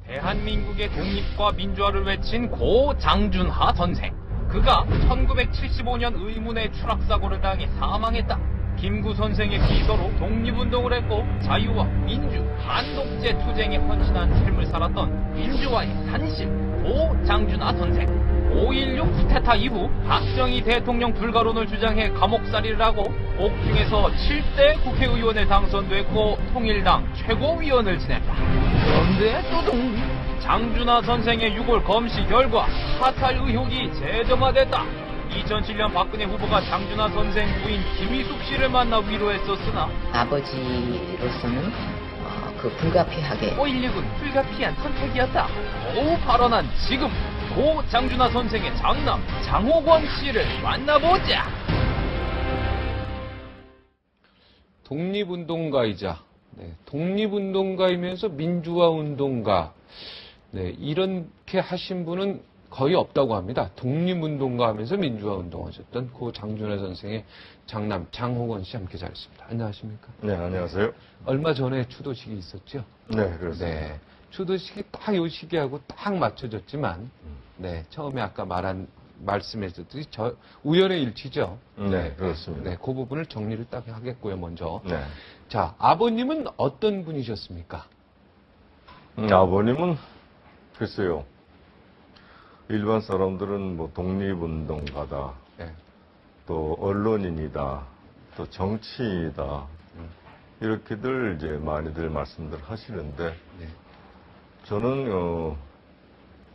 대한민국의 독립과 민주화를 외친 고 장준하 선생. 그가 1975년 의문의 추락사고를 당해 사망했다. 김구 선생의 비서로 독립운동을 했고 자유와 민주, 반독재 투쟁에 헌신한 삶을 살았던 민주화의 산신 고 장준하 선생. 5.16 쿠데타 이후 박정희 대통령 불가론을 주장해 감옥살이를 하고 복중에서 7대 국회의원에 당선됐고 통일당 최고위원을 지냈다. 그런데 또둥 장준하 선생의 유골 검시 결과 사찰 의혹이 재점화됐다. 2007년 박근혜 후보가 장준하 선생 부인 김희숙 씨를 만나 위로했었으나 아버지로서는 그 불가피하게 5.16은 불가피한 선택이었다. 고 발언한 지금 고 장준하 선생의 장남 장호권 씨를 만나보자. 독립운동가이자 독립운동가이면서 민주화운동가 이렇게 하신 분은 거의 없다고 합니다. 독립운동가 하면서 민주화운동하셨던 고 장준하 선생의 장남 장호권 씨 함께 자렸습니다. 안녕하십니까? 네, 안녕하세요. 얼마 전에 추도식이 있었죠? 네, 그렇습니다. 네. 추도식이 딱 요 시기하고 딱 맞춰졌지만, 처음에 아까 말씀해줬듯이 우연의 일치죠. 네, 그렇습니다. 네, 그 부분을 정리를 딱 하겠고요, 먼저. 네. 자, 아버님은 어떤 분이셨습니까? 아버님은, 글쎄요. 일반 사람들은 뭐 독립운동가다, 네. 또 언론인이다, 또 정치인이다, 이렇게들 이제 많이들 말씀들 하시는데, 네. 저는,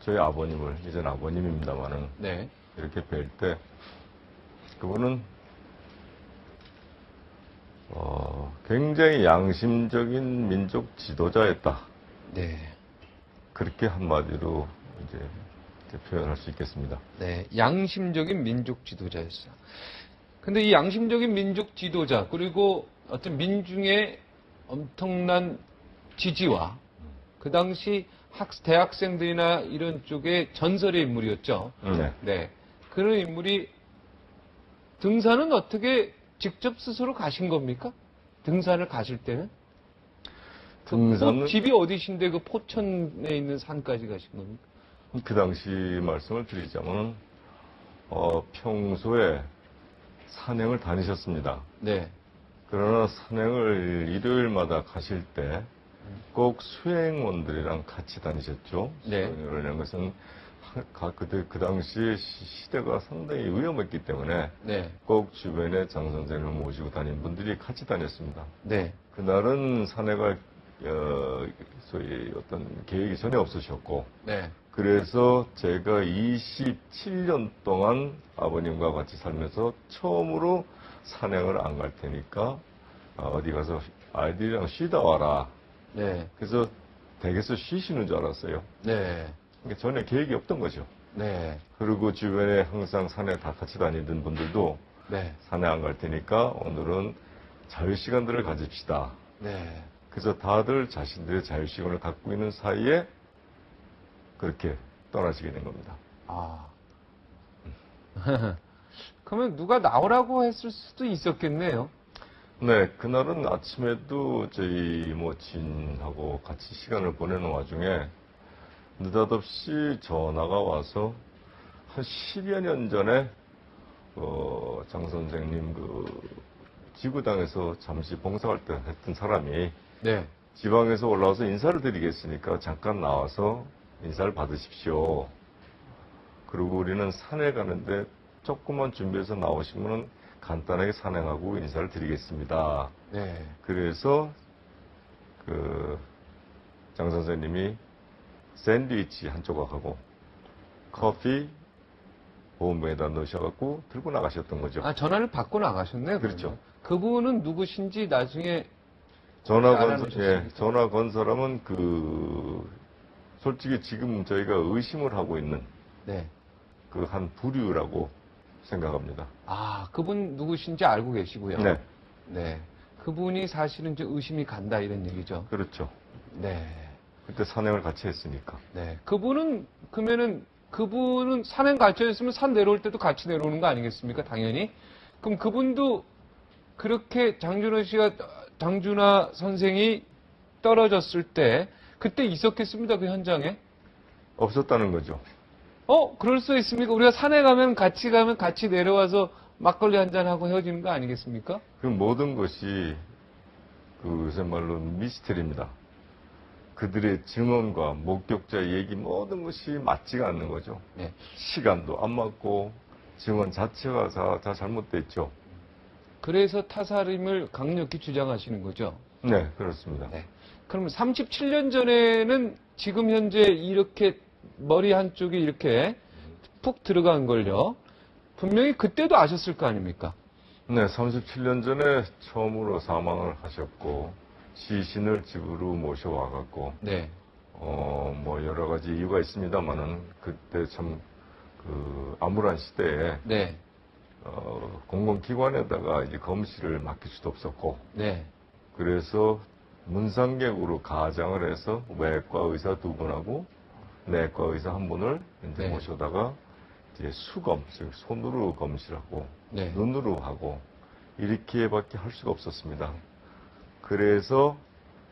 저희 아버님을, 이젠 아버님입니다만은, 네. 이렇게 뵐 때, 그분은, 굉장히 양심적인 민족 지도자였다. 네. 그렇게 한마디로 이제 표현할 수 있겠습니다. 네. 양심적인 민족 지도자였어요. 근데 이 양심적인 민족 지도자, 그리고 어떤 민중의 엄청난 지지와 그 당시 대학생들이나 이런 쪽에 전설의 인물이었죠. 네. 네. 그런 인물이 등산은 어떻게 직접 스스로 가신 겁니까? 등산을 가실 때는? 등산은 집이 어디신데 그 포천에 있는 산까지 가신 겁니까? 그 당시 말씀을 드리자면 평소에 산행을 다니셨습니다. 네. 그러나 산행을 일요일마다 가실 때 꼭 수행원들이랑 같이 다니셨죠. 네. 수행이라는 것은 그 당시 시대가 상당히 위험했기 때문에 네. 꼭 주변에 장 선생님을 모시고 다니는 분들이 같이 다녔습니다. 네. 그날은 산행을 소위 어떤 계획이 전혀 없으셨고, 네. 그래서 제가 27년 동안 아버님과 같이 살면서 처음으로 산행을 안 갈 테니까 어디 가서 아이들이랑 쉬다 와라. 네. 그래서 댁에서 쉬시는 줄 알았어요. 네. 그러니까 전혀 계획이 없던 거죠. 네. 그리고 주변에 항상 산에 다 같이 다니던 분들도 네. 산에 안 갈 테니까 오늘은 자유시간들을 가집시다. 네. 그래서 다들 자신들의 자유시간을 갖고 있는 사이에 그렇게 떠나시게 된 겁니다. 아. 그러면 누가 나오라고 했을 수도 있었겠네요. 네, 그날은 아침에도 저희 모친하고 같이 시간을 보내는 와중에 느닷없이 전화가 와서 한 10여 년 전에 장 선생님 지구당에서 잠시 봉사활동 했던 사람이 네. 지방에서 올라와서 인사를 드리겠으니까 잠깐 나와서 인사를 받으십시오. 그리고 우리는 산에 가는데 조금만 준비해서 나오시면 간단하게 산행하고 인사를 드리겠습니다. 네. 그래서 장 선생님이 샌드위치 한 조각하고 커피 보온병에다 넣으셔갖고 들고 나가셨던 거죠. 아, 전화를 받고 나가셨네요. 그렇죠. 그러면. 그분은 누구신지 나중에 전화 알아내셨습니까? 전화 건 사람은 솔직히 지금 저희가 의심을 하고 있는 네. 그 한 부류라고 생각합니다. 아, 그분 누구신지 알고 계시고요. 네. 네. 그분이 사실은 좀 의심이 간다 이런 얘기죠. 그렇죠. 네. 그때 산행을 같이 했으니까. 네. 그분은 산행 같이 했으면 산 내려올 때도 같이 내려오는 거 아니겠습니까? 당연히. 그럼 그분도 그렇게 장준하 선생이 떨어졌을 때 그때 있었겠습니다, 그 현장에? 없었다는 거죠. 그럴 수 있습니까? 우리가 산에 가면 같이 내려와서 막걸리 한잔하고 헤어지는 거 아니겠습니까? 그 모든 것이 요새 말로 미스터리입니다. 그들의 증언과 목격자의 얘기 모든 것이 맞지가 않는 거죠. 네. 시간도 안 맞고 증언 자체가 다 잘못됐죠. 그래서 타살임을 강력히 주장하시는 거죠. 네, 그렇습니다. 네. 그러면 37년 전에는 지금 현재 이렇게 머리 한쪽이 이렇게 푹 들어간 걸요. 분명히 그때도 아셨을 거 아닙니까? 네, 37년 전에 처음으로 사망을 하셨고, 시신을 집으로 모셔와갖고, 네. 뭐 여러 가지 이유가 있습니다만은, 그때 참, 암울한 시대에, 네. 공공기관에다가 이제 검시를 맡길 수도 없었고, 네. 그래서 문상객으로 가장을 해서 외과 의사 2분하고 내과 의사 1분을 이제 네. 모셔다가 이제 수검, 즉 손으로 검시하고 네. 눈으로 하고 이렇게밖에 할 수가 없었습니다. 그래서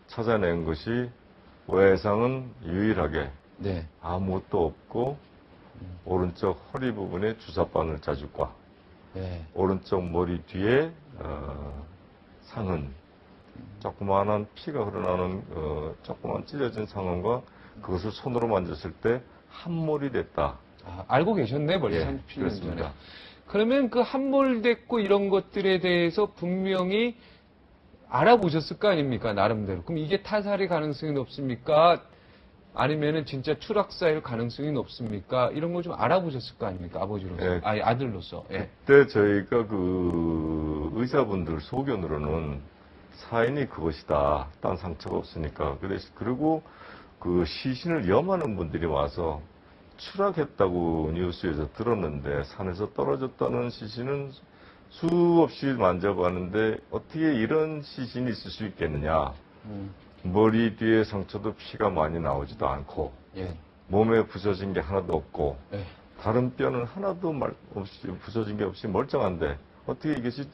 찾아낸 것이 외상은 유일하게 네. 아무것도 없고 오른쪽 허리 부분에 주사바늘 자국과 네. 오른쪽 머리 뒤에 상흔, 조그마한 피가 흐르나는 조그만 찢어진 상흔과 그것을 손으로 만졌을 때 함몰이 됐다. 알고 계셨네, 벌써 예, 37년 전에. 그렇습니다. 그러면 그 함몰됐고 이런 것들에 대해서 분명히 알아보셨을 거 아닙니까, 나름대로. 그럼 이게 타살의 가능성이 높습니까? 아니면은 진짜 추락사일 가능성이 높습니까? 이런 걸 좀 알아보셨을 거 아닙니까, 아버지로서. 예. 아니, 아들로서. 예. 그때 저희가 의사분들 소견으로는 사인이 그것이다. 딴 상처가 없으니까. 그리고 그 시신을 염하는 분들이 와서 추락했다고 뉴스에서 들었는데 산에서 떨어졌다는 시신은 수없이 만져봤는데 어떻게 이런 시신이 있을 수 있겠느냐. 머리 뒤에 상처도 피가 많이 나오지도 않고 예. 몸에 부서진 게 하나도 없고 예. 다른 뼈는 하나도 없이 부서진 게 없이 멀쩡한데 어떻게 이것이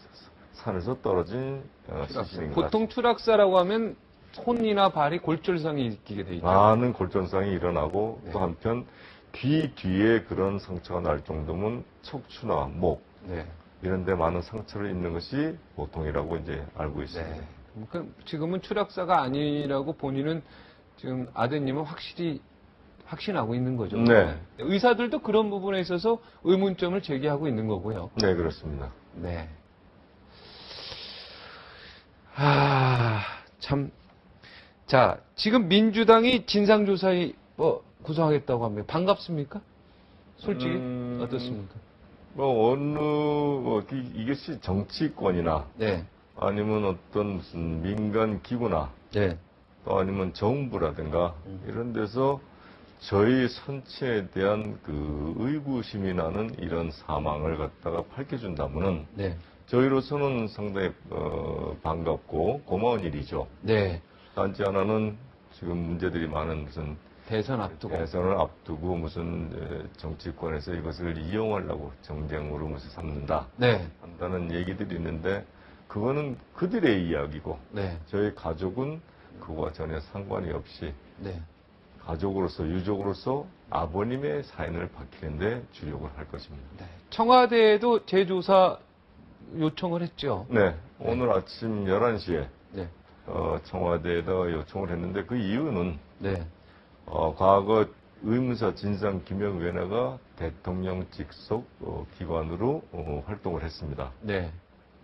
산에서 떨어진 시신인가. 보통 추락사라고 하면 손이나 발이 골절상이 있게 돼 있죠. 많은 골전상이 일어나고 네. 또 한편 귀 뒤에 그런 상처가 날 정도면 척추나 목 네. 이런 데 많은 상처를 입는 것이 보통이라고 이제 알고 있습니다. 네. 그럼 지금은 추락사가 아니라고 본인은 지금 아드님은 확신하고 있는 거죠. 네. 의사들도 그런 부분에 있어서 의문점을 제기하고 있는 거고요. 네, 그렇습니다. 네. 참. 자, 지금 민주당이 진상조사위 구성하겠다고 합니다. 반갑습니까? 솔직히 어떻습니까? 이것이 정치권이나 네. 아니면 어떤 무슨 민간 기구나 네. 또 아니면 정부라든가 이런 데서 저희 선체에 대한 의구심이 나는 이런 사망을 갖다가 밝혀준다면은 네. 저희로서는 상당히 반갑고 고마운 일이죠. 네. 단지 하나는 지금 문제들이 많은 무슨 대선 앞두고. 대선을 앞두고 무슨 정치권에서 이것을 이용하려고 정쟁으로 무슨 삼는다 네. 한다는 얘기들이 있는데 그거는 그들의 이야기고 네. 저희 가족은 그와 전혀 상관이 없이 네. 가족으로서 유족으로서 아버님의 사연을 밝히는데 주력을 할 것입니다. 네. 청와대에도 재조사 요청을 했죠. 네, 오늘 아침 11시에 네. 청와대에다 요청을 했는데 그 이유는 네. 과거 의문사 진상규명위원회가 대통령 직속 기관으로 활동을 했습니다. 네.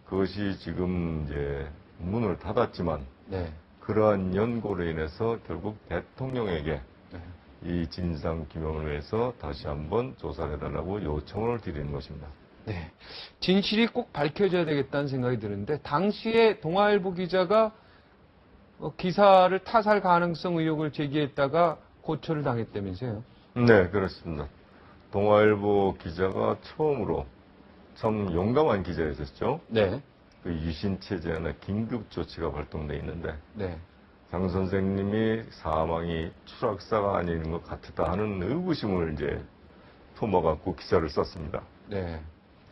그것이 지금 이제 문을 닫았지만 네. 그러한 연고로 인해서 결국 대통령에게 네. 이 진상규명을 위해서 다시 한번 조사를 해달라고 요청을 드리는 것입니다. 네. 진실이 꼭 밝혀져야 되겠다는 생각이 드는데 당시에 동아일보 기자가 기사를 타살 가능성 의혹을 제기했다가 고초를 당했다면서요? 네, 그렇습니다. 동아일보 기자가 처음으로 참 용감한 기자였었죠. 네. 그 유신체제나 긴급 조치가 발동돼 있는데 네. 장 선생님이 사망이 추락사가 아닌 것 같다 하는 의구심을 이제 품어갖고 기사를 썼습니다. 네.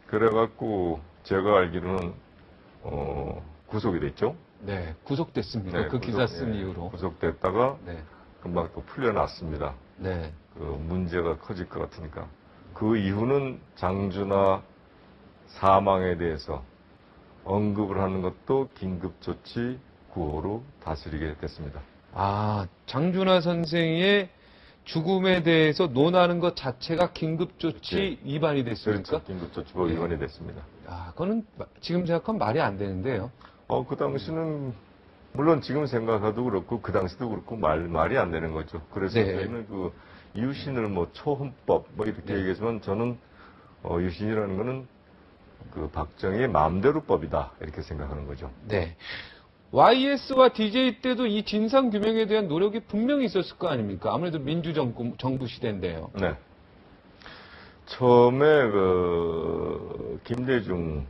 그래갖고 제가 알기로는 구속이 됐죠. 네. 구속됐습니다. 네, 그 기사 쓴 예, 이후로. 구속됐다가 네. 금방 또 풀려났습니다. 네. 그 문제가 커질 것 같으니까. 그 이후는 장준하 사망에 대해서 언급을 하는 것도 긴급조치 구호로 다스리게 됐습니다. 아, 장준하 선생의 죽음에 대해서 논하는 것 자체가 긴급조치 네. 위반이 됐습니까? 그렇죠. 긴급조치법 네. 위반이 됐습니다. 아, 그거는 지금 생각하면 말이 안 되는데요. 그 당시는 물론 지금 생각해도 그렇고 그 당시도 그렇고 말이 안 되는 거죠. 그래서 네. 저희는 그 유신을 뭐 초헌법 뭐 이렇게 네. 얘기하지만 저는 유신이라는 거는 그 박정희의 마음대로법이다 이렇게 생각하는 거죠. 네. YS와 DJ 때도 이 진상 규명에 대한 노력이 분명히 있었을 거 아닙니까? 아무래도 민주정부 시대인데요. 네. 처음에 그 김대중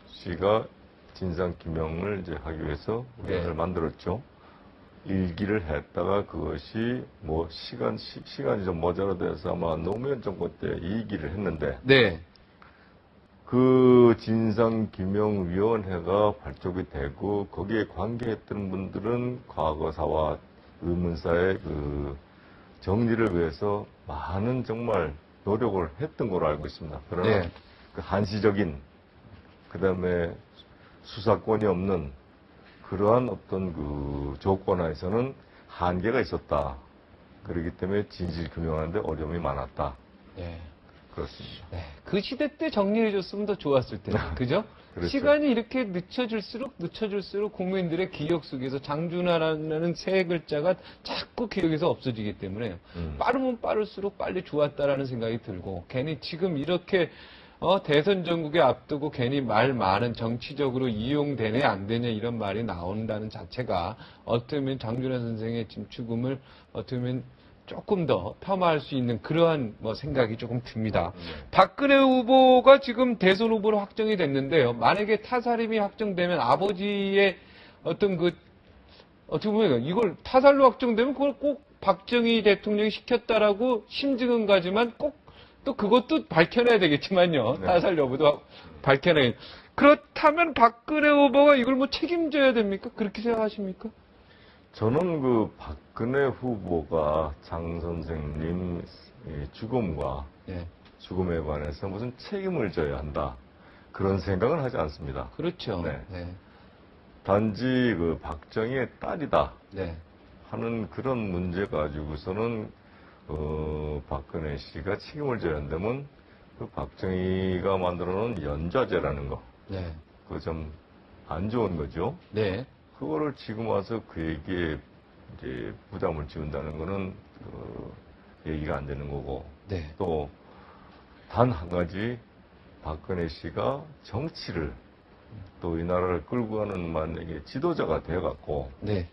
씨가 진상 규명을 이제 하기 위해서 네. 만들었죠. 일기를 했다가 그것이 뭐 시간이 좀 모자라돼서 아마 노무현 정권 때 2기를 했는데 네. 그 진상규명위원회가 발족이 되고 거기에 관계했던 분들은 과거사와 의문사의 그 정리를 위해서 많은 정말 노력을 했던 걸로 알고 있습니다. 그러나 네. 그 한시적인 그다음에 수사권이 없는 그러한 어떤 그 조건 하에서는 한계가 있었다. 그렇기 때문에 진실 규명하는데 어려움이 많았다. 네. 그렇습니다. 네. 그 시대 때 정리해줬으면 더 좋았을 텐데, 그죠? 그렇죠. 시간이 이렇게 늦춰질수록 국민들의 기억 속에서 장준하라는 세 글자가 자꾸 기억에서 없어지기 때문에 빠르면 빠를수록 빨리 좋았다라는 생각이 들고 괜히 지금 이렇게 대선 전국에 앞두고 괜히 말 많은 정치적으로 이용되네 안 되냐 이런 말이 나온다는 자체가 어떻게 보면 장준하 선생의 지금 죽음을 어떻게 보면 조금 더 폄하할 수 있는 그러한 생각이 조금 듭니다. 박근혜 후보가 지금 대선 후보로 확정이 됐는데요. 만약에 타살임이 확정되면 아버지의 어떤 어떻게 보면 이걸 타살로 확정되면 그걸 꼭 박정희 대통령이 시켰다라고 심증은 가지만 꼭 또 그것도 밝혀내야 되겠지만요. 네. 타살 여부도 밝혀내야. 그렇다면 박근혜 후보가 이걸 책임져야 됩니까? 그렇게 생각하십니까? 저는 그 박근혜 후보가 장 선생님 죽음과 네. 죽음에 관해서 무슨 책임을 져야 한다. 그런 생각은 하지 않습니다. 그렇죠. 네. 네. 단지 그 박정희의 딸이다 네. 하는 그런 문제 가지고서는 박근혜 씨가 책임을 져야 한다면 그 박정희가 만들어 놓은 연좌제라는 거, 네. 그거 좀 안 좋은 거죠. 네. 그거를 지금 와서 그에게 이제 부담을 지운다는 거는 얘기가 안 되는 거고, 네. 또 단 한 가지 박근혜 씨가 정치를 또 이 나라를 끌고 가는 만약에 지도자가 되어갖고 네.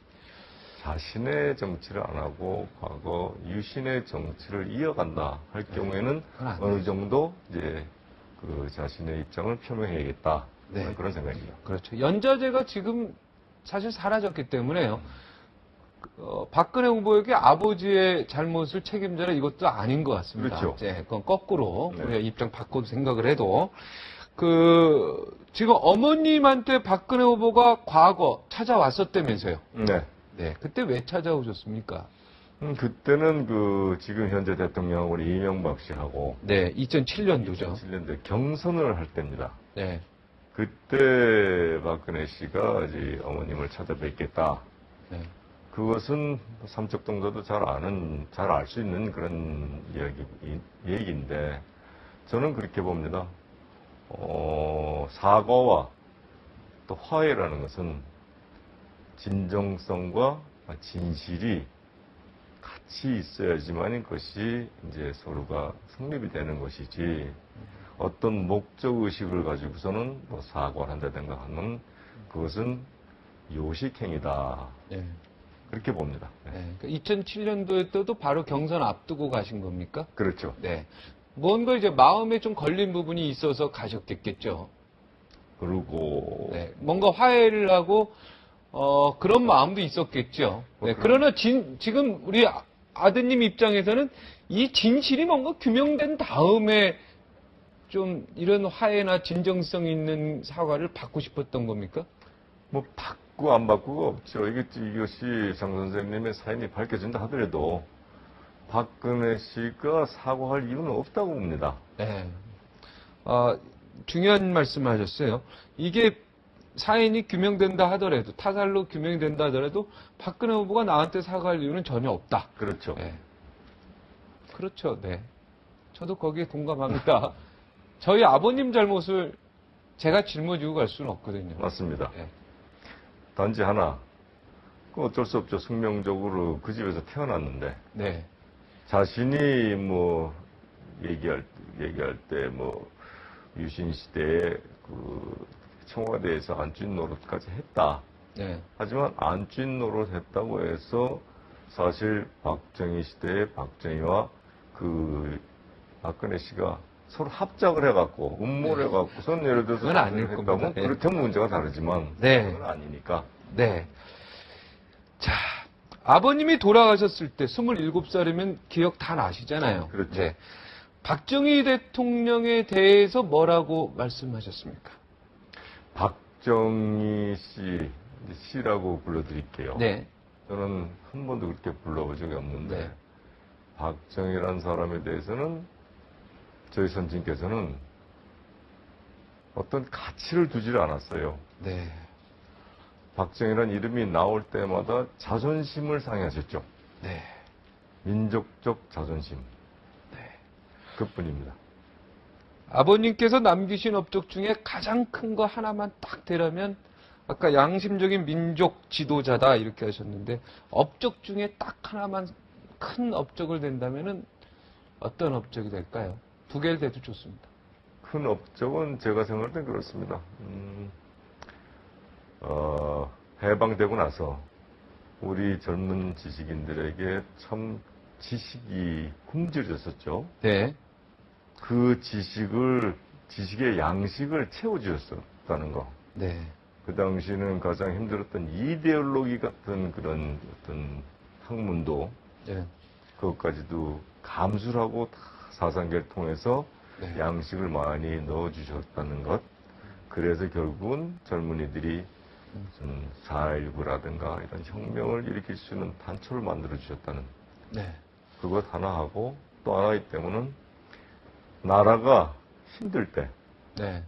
자신의 정치를 안 하고 과거 유신의 정치를 이어간다 할 경우에는 그건 안 어느 되죠. 정도 이제 그 자신의 입장을 표명해야겠다. 네. 그런 생각입니다. 그렇죠. 연좌제가 지금 사실 사라졌기 때문에요. 박근혜 후보에게 아버지의 잘못을 책임져라 이것도 아닌 것 같습니다. 그렇죠. 네, 그건 거꾸로 네. 우리가 입장 바꿔도 생각을 해도 지금 어머님한테 박근혜 후보가 과거 찾아왔었다면서요. 네. 네, 그때 왜 찾아오셨습니까? 그때는 그 지금 현재 대통령하고 이명박 씨하고 네, 2007년도죠. 2007년도에 경선을 할 때입니다. 네, 그때 박근혜 씨가 이제 어머님을 찾아뵙겠다. 네, 그것은 삼척 동서도 잘 알 수 있는 그런 얘기인데, 저는 그렇게 봅니다. 사과와 또 화해라는 것은 진정성과 진실이 같이 있어야지만 그것이 이제 서로가 성립이 되는 것이지, 어떤 목적의식을 가지고서는 뭐 사과를 한다든가 하는 그것은 요식행위다. 네. 그렇게 봅니다. 네. 네. 2007년도에 때도 바로 경선 앞두고 가신 겁니까? 그렇죠. 네. 뭔가 이제 마음에 좀 걸린 부분이 있어서 가셨겠죠. 그리고 네. 뭔가 화해를 하고, 그런 마음도 있었겠죠. 네. 그러나 지금 우리 아드님 입장에서는 이 진실이 뭔가 규명된 다음에 좀 이런 화해나 진정성 있는 사과를 받고 싶었던 겁니까? 뭐 받고 바꾸고 안 바꾸고 없죠. 이것이 장 선생님의 사인이 밝혀진다 하더라도 박근혜 씨가 사과할 이유는 없다고 봅니다. 네. 중요한 말씀을 하셨어요. 이게 사인이 규명된다 하더라도, 타살로 규명된다 하더라도 박근혜 후보가 나한테 사과할 이유는 전혀 없다. 그렇죠. 네. 그렇죠. 네. 저도 거기에 동감합니다. 저희 아버님 잘못을 제가 짊어지고 갈 수는 없거든요. 맞습니다. 네. 단지 하나, 어쩔 수 없죠. 숙명적으로 그 집에서 태어났는데 네. 자신이 뭐 얘기할 때 뭐 유신 시대에 그 청와대에서 안주인 노릇까지 했다. 네. 하지만 안주인 노릇 했다고 해서 사실 박정희 시대에 박정희와 그 박근혜 씨가 서로 합작을 해갖고 음모를 해갖고선 예를 들어서 그건 아닐 했다면 겁니다. 네. 그렇다면 문제가 다르지만 네. 그건 아니니까. 네. 자, 아버님이 돌아가셨을 때 27살이면 기억 다 나시잖아요. 그렇죠. 네. 박정희 대통령에 대해서 뭐라고 말씀하셨습니까? 박정희 씨라고 불러드릴게요. 네. 저는 한 번도 그렇게 불러본 적이 없는데 네. 박정희라는 사람에 대해서는 저희 선진께서는 어떤 가치를 두지를 않았어요. 네. 박정희라는 이름이 나올 때마다 자존심을 상해하셨죠. 네. 민족적 자존심. 네. 그뿐입니다. 아버님께서 남기신 업적 중에 가장 큰 거 하나만 딱 대라면 아까 양심적인 민족 지도자다 이렇게 하셨는데 업적 중에 딱 하나만 큰 업적을 댄다면은 어떤 업적이 될까요? 두 개를 대도 좋습니다. 큰 업적은 제가 생각할 땐 그렇습니다. 해방되고 나서 우리 젊은 지식인들에게 참 지식이 굶주렸었죠. 네. 그 지식의 양식을 채워주셨다는 거. 네. 그 당시는 가장 힘들었던 이데올로기 같은 그런 어떤 학문도 네. 그것까지도 감수를 하고 다 사상계를 통해서 네. 양식을 많이 넣어주셨다는 것. 그래서 결국은 젊은이들이 무슨 4.19라든가 이런 혁명을 일으킬 수 있는 단초를 만들어주셨다는 네. 그것 하나 하고 또 하나이기 때문에 나라가 힘들 때 네.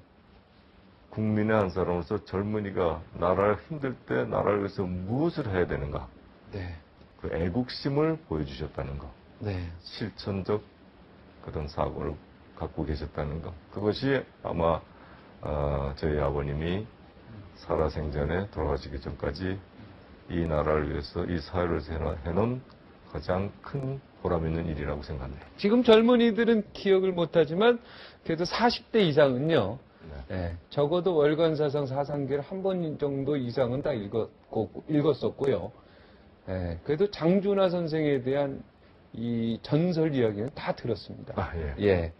국민의 한 사람으로서 젊은이가 나라가 힘들 때 나라를 위해서 무엇을 해야 되는가 네. 그 애국심을 보여주셨다는 것 네. 실천적 그런 사고를 갖고 계셨다는 것 그것이 아마 저희 아버님이 살아생전에 돌아가시기 전까지 이 나라를 위해서 이 사회를 해놓은 가장 큰 보람 있는 일이라고 생각합니다. 지금 젊은이들은 기억을 못하지만 그래도 40대 이상은요. 네. 네, 적어도 월간사상 사상기를 한 번 정도 이상은 다 읽었었고요. 네, 그래도 장준하 선생에 대한 이 전설 이야기는 다 들었습니다. 아, 예. 예.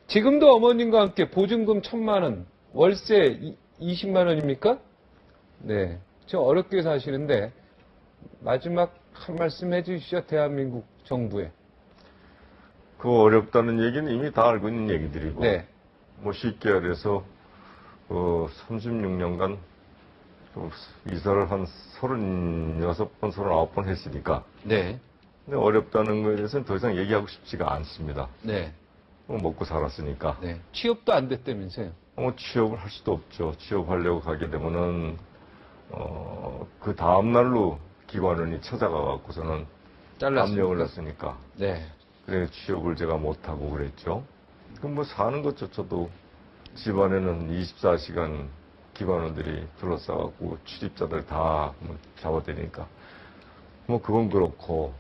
지금도 어머님과 함께 보증금 1,000만 원, 월세 20만 원입니까? 네. 지금 어렵게 사시는데 마지막 한 말씀 해주시죠. 대한민국 정부에. 그 어렵다는 얘기는 이미 다 알고 있는 얘기들이고 네. 뭐 쉽게 말해서 36년간 이사를 한 36번, 39번 했으니까 네. 근데 어렵다는 거에 대해서는 더 이상 얘기하고 싶지가 않습니다. 네. 먹고 살았으니까. 네. 취업도 안 됐다면서요. 취업을 할 수도 없죠. 취업하려고 가게 되면은 그 다음 날로 기관원이 찾아가 갖고서는 잘랐습니까? 압력을 했으니까. 네. 그래 취업을 제가 못 하고 그랬죠. 그럼 뭐 사는 것조차도 집안에는 24시간 기관원들이 둘러싸갖고 출입자들 다 잡아대니까 뭐 그건 그렇고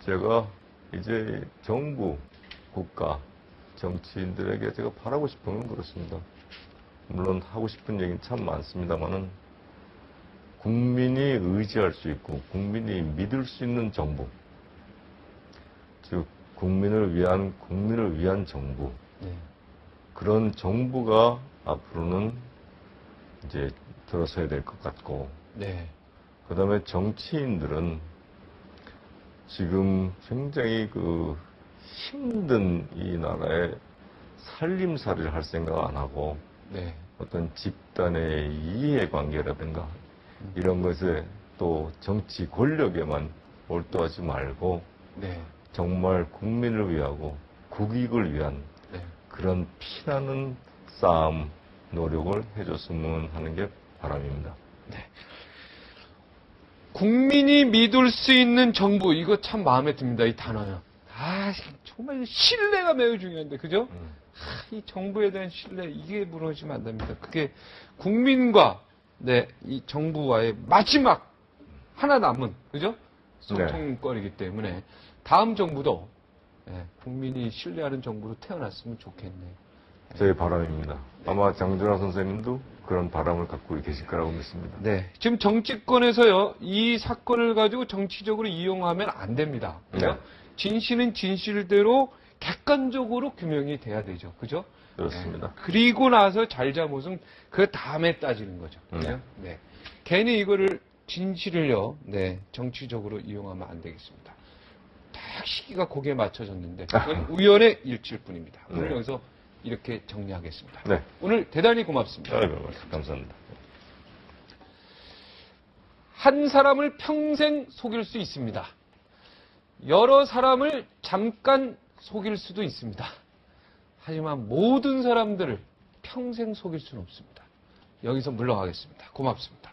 제가 이제 정부, 국가, 정치인들에게 제가 바라고 싶은 건 그렇습니다. 물론 하고 싶은 얘기는 참 많습니다만은 국민이 의지할 수 있고 국민이 믿을 수 있는 정부, 즉 국민을 위한 정부, 네. 그런 정부가 앞으로는 이제 들어서야 될 것 같고, 네. 그 다음에 정치인들은 지금 굉장히 그 힘든 이 나라의 살림살이를 할 생각 안 하고 네. 어떤 집단의 이해관계라든가 이런 것에 또 정치 권력에만 몰두하지 말고 네. 정말 국민을 위하고 국익을 위한 네. 그런 피나는 싸움 노력을 해줬으면 하는 게 바람입니다. 국민이 믿을 수 있는 정부, 이거 참 마음에 듭니다. 이 단어요. 정말 신뢰가 매우 중요한데, 그죠? 이 정부에 대한 신뢰, 이게 무너지면 안 됩니다. 그게 국민과, 네, 이 정부와의 마지막 하나 남은, 그죠? 소통거리기 때문에, 다음 정부도, 네, 국민이 신뢰하는 정부로 태어났으면 좋겠네요. 저의 바람입니다. 아마 장준하 선생님도 그런 바람을 갖고 계실 거라고 믿습니다. 네. 지금 정치권에서요, 이 사건을 가지고 정치적으로 이용하면 안 됩니다. 그죠? 네. 진실은 진실대로 객관적으로 규명이 돼야 되죠. 그죠? 그렇습니다. 네. 그리고 나서 잘잘못은 그 다음에 따지는 거죠. 그죠? 네. 괜히 이거를, 진실을요, 네, 정치적으로 이용하면 안 되겠습니다. 딱 시기가 거기에 맞춰졌는데, 그건 우연의 일치일 뿐입니다. 오늘 네. 여기서 이렇게 정리하겠습니다. 네. 오늘 대단히 고맙습니다. 아이고, 감사합니다. 한 사람을 평생 속일 수 있습니다. 여러 사람을 잠깐 속일 수도 있습니다. 하지만 모든 사람들을 평생 속일 수는 없습니다. 여기서 물러가겠습니다. 고맙습니다.